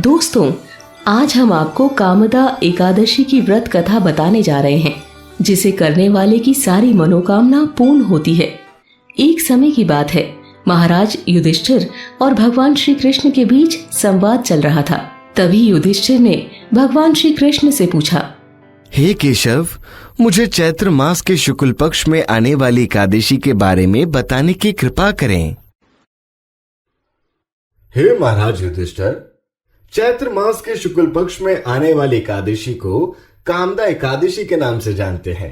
दोस्तों, आज हम आपको कामदा एकादशी की व्रत कथा बताने जा रहे हैं, जिसे करने वाले की सारी मनोकामना पूर्ण होती है। एक समय की बात है, महाराज युधिष्ठिर और भगवान श्री कृष्ण के बीच संवाद चल रहा था। तभी युधिष्ठिर ने भगवान श्री कृष्ण से पूछा, हे केशव, मुझे चैत्र मास के शुक्ल पक्ष में आने वाली एकादशी के बारे में बताने की कृपा करें। हे महाराज युधिष्ठिर, चैत्र मास के शुक्ल पक्ष में आने वाली एकादशी को कामदा एकादशी के नाम से जानते हैं।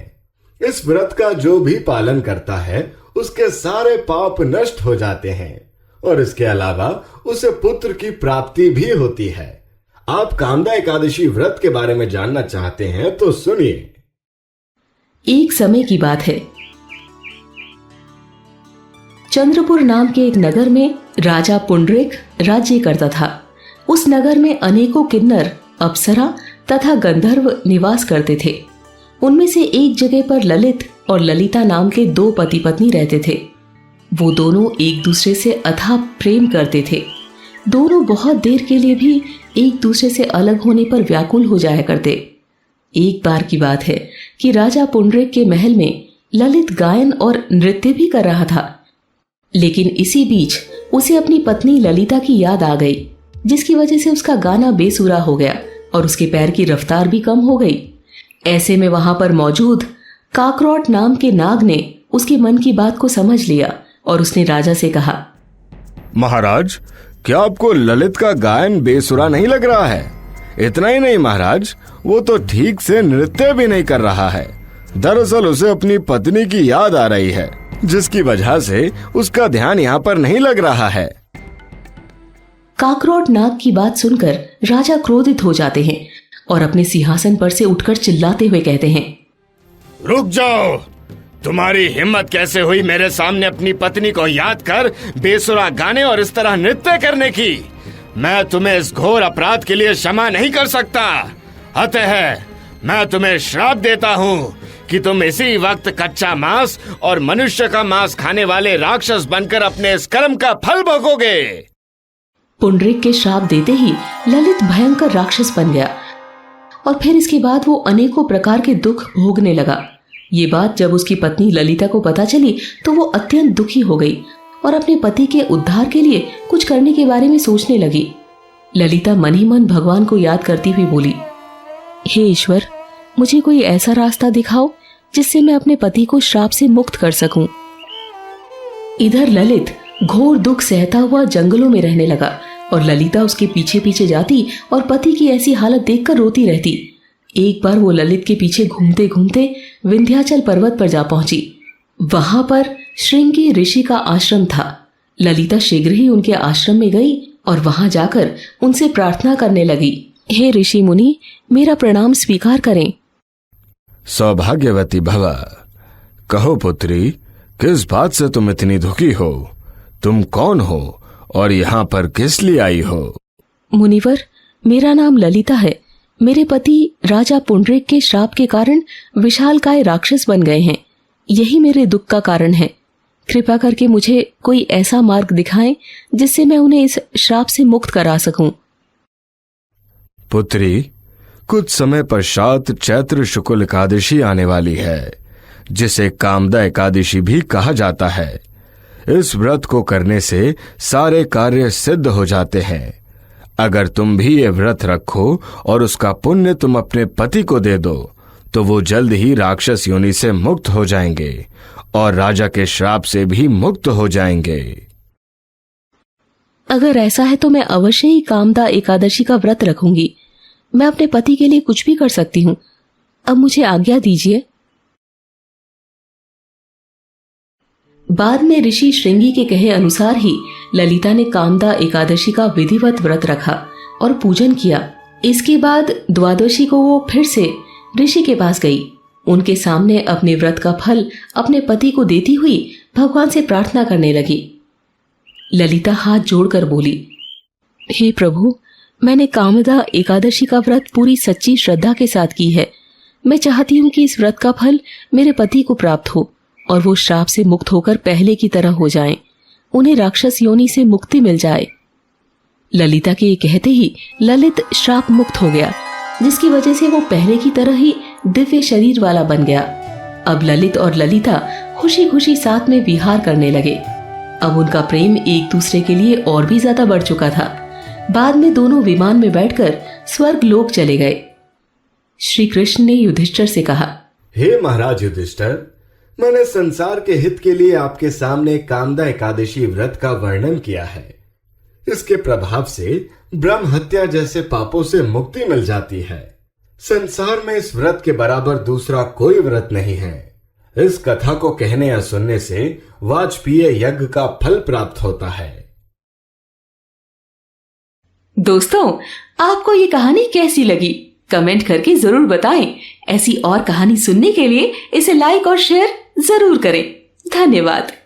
इस व्रत का जो भी पालन करता है उसके सारे पाप नष्ट हो जाते हैं और इसके अलावा उसे पुत्र की प्राप्ति भी होती है। आप कामदा एकादशी व्रत के बारे में जानना चाहते हैं तो सुनिए। एक समय की बात है, चंद्रपुर नाम के एक नगर में राजा पुंडरीक राज्य करता था। उस नगर में अनेकों किन्नर, अप्सरा तथा गंधर्व निवास करते थे। उनमें से एक जगह पर ललित और ललिता नाम के दो पति पत्नी रहते थे। वो दोनों एक दूसरे से अथाह प्रेम करते थे। दोनों बहुत देर के लिए भी एक दूसरे से अलग होने पर व्याकुल हो जाया करते। एक बार की बात है कि राजा पुंडरीक के महल में ललित गायन और नृत्य भी कर रहा था। लेकिन इसी बीच उसे अपनी पत्नी ललिता की याद आ गई, जिसकी वजह से उसका गाना बेसुरा हो गया और उसके पैर की रफ्तार भी कम हो गई। ऐसे में वहां पर मौजूद काकरोट नाम के नाग ने उसके मन की बात को समझ लिया और उसने राजा से कहा, महाराज, क्या आपको ललित का गायन बेसुरा नहीं लग रहा है? इतना ही नहीं महाराज, वो तो ठीक से नृत्य भी नहीं कर रहा है। दरअसल उसे अपनी पत्नी की याद आ रही है, जिसकी वजह से उसका ध्यान यहाँ पर नहीं लग रहा है। काकरोट नाग की बात सुनकर राजा क्रोधित हो जाते हैं और अपने सिंहासन पर से उठकर चिल्लाते हुए कहते हैं, रुक जाओ! तुम्हारी हिम्मत कैसे हुई मेरे सामने अपनी पत्नी को याद कर बेसुरा गाने और इस तरह नृत्य करने की? मैं तुम्हें इस घोर अपराध के लिए क्षमा नहीं कर सकता। अतः मैं तुम्हें श्राप देता हूँ कि तुम इसी वक्त कच्चा मांस और मनुष्य का मांस खाने वाले राक्षस बनकर अपने इस कर्म का फल भोगोगे। पुंडरीक के श्राप देते ही ललित भयंकर राक्षस बन गया और फिर इसके बाद वो अनेकों प्रकार के दुख भोगने लगा। ये बात जब उसकी पत्नी ललिता को पता चली तो वो अत्यंत दुखी हो गई और अपने पति के उद्धार के लिए कुछ करने के बारे में सोचने लगी। ललिता मन ही मन भगवान को याद करती हुई बोली, हे ईश्वर, मुझे कोई ऐसा रास्ता दिखाओ जिससे मैं अपने पति को श्राप से मुक्त कर सकूं। इधर ललित घोर दुख सहता हुआ जंगलों में रहने लगा और ललिता उसके पीछे पीछे जाती और पति की ऐसी हालत देखकर रोती रहती। एक बार वो ललित के पीछे घूमते घूमते विंध्याचल पर्वत पर जा पहुंची। वहां पर श्रृंगी ऋषि का आश्रम था। ललिता शीघ्र ही उनके आश्रम में गई और वहां जाकर उनसे प्रार्थना करने लगी, हे ऋषि मुनि, मेरा प्रणाम स्वीकार करें। सौभाग्यवती भव। कहो पुत्री, किस बात से तुम इतनी दुखी हो? तुम कौन हो और यहाँ पर किस लिए आई हो? मुनिवर, मेरा नाम ललिता है। मेरे पति राजा पुंडरीक के श्राप के कारण विशालकाय राक्षस बन गए हैं। यही मेरे दुख का कारण है। कृपा करके मुझे कोई ऐसा मार्ग दिखाएं जिससे मैं उन्हें इस श्राप से मुक्त करा सकूं। पुत्री, कुछ समय पश्चात चैत्र शुक्ल एकादशी आने वाली है, जिसे कामदा एकादशी भी कहा जाता है। इस व्रत को करने से सारे कार्य सिद्ध हो जाते हैं। अगर तुम भी ये व्रत रखो और उसका पुण्य तुम अपने पति को दे दो तो वो जल्द ही राक्षस योनि से मुक्त हो जाएंगे और राजा के श्राप से भी मुक्त हो जाएंगे। अगर ऐसा है तो मैं अवश्य ही कामदा एकादशी का व्रत रखूंगी। मैं अपने पति के लिए कुछ भी कर सकती हूँ। अब मुझे आज्ञा दीजिए। बाद में ऋषि श्रृंगी के कहे अनुसार ही ललिता ने कामदा एकादशी का विधिवत व्रत रखा और पूजन किया। इसके बाद द्वादशी को वो फिर से ऋषि के पास गई। उनके सामने अपने व्रत का फल अपने पति को देती हुई भगवान से प्रार्थना करने लगी। ललिता हाथ जोड़कर बोली, हे प्रभु, मैंने कामदा एकादशी का व्रत पूरी सच्ची श्रद्धा के साथ की है। मैं चाहती हूँ कि इस व्रत का फल मेरे पति को प्राप्त हो और वो श्राप से मुक्त होकर पहले की तरह हो जाएं। उन्हें राक्षस योनि से मुक्ति मिल जाए। ललिता के ये कहते ही ललित श्राप मुक्त हो गया, जिसकी वजह से वो पहले की तरह ही दिव्य शरीर वाला बन गया। अब ललित और ललिता खुशी खुशी साथ में विहार करने लगे। अब उनका प्रेम एक दूसरे के लिए और भी ज्यादा बढ़ चुका था। बाद में दोनों विमान में बैठकर स्वर्ग लोक चले गए। श्री कृष्ण ने युधिष्ठिर से कहा, हे महाराज युधिष्ठिर, मैंने संसार के हित के लिए आपके सामने कामदा एकादशी व्रत का वर्णन किया है। इसके प्रभाव से ब्रह्म हत्या जैसे पापों से मुक्ति मिल जाती है। संसार में इस व्रत के बराबर दूसरा कोई व्रत नहीं है। इस कथा को कहने या सुनने से वाजपेयी यज्ञ का फल प्राप्त होता है। दोस्तों, आपको ये कहानी कैसी लगी? कमेंट करके जरूर बताएं। ऐसी और कहानी सुनने के लिए इसे लाइक और शेयर जरूर करें। धन्यवाद।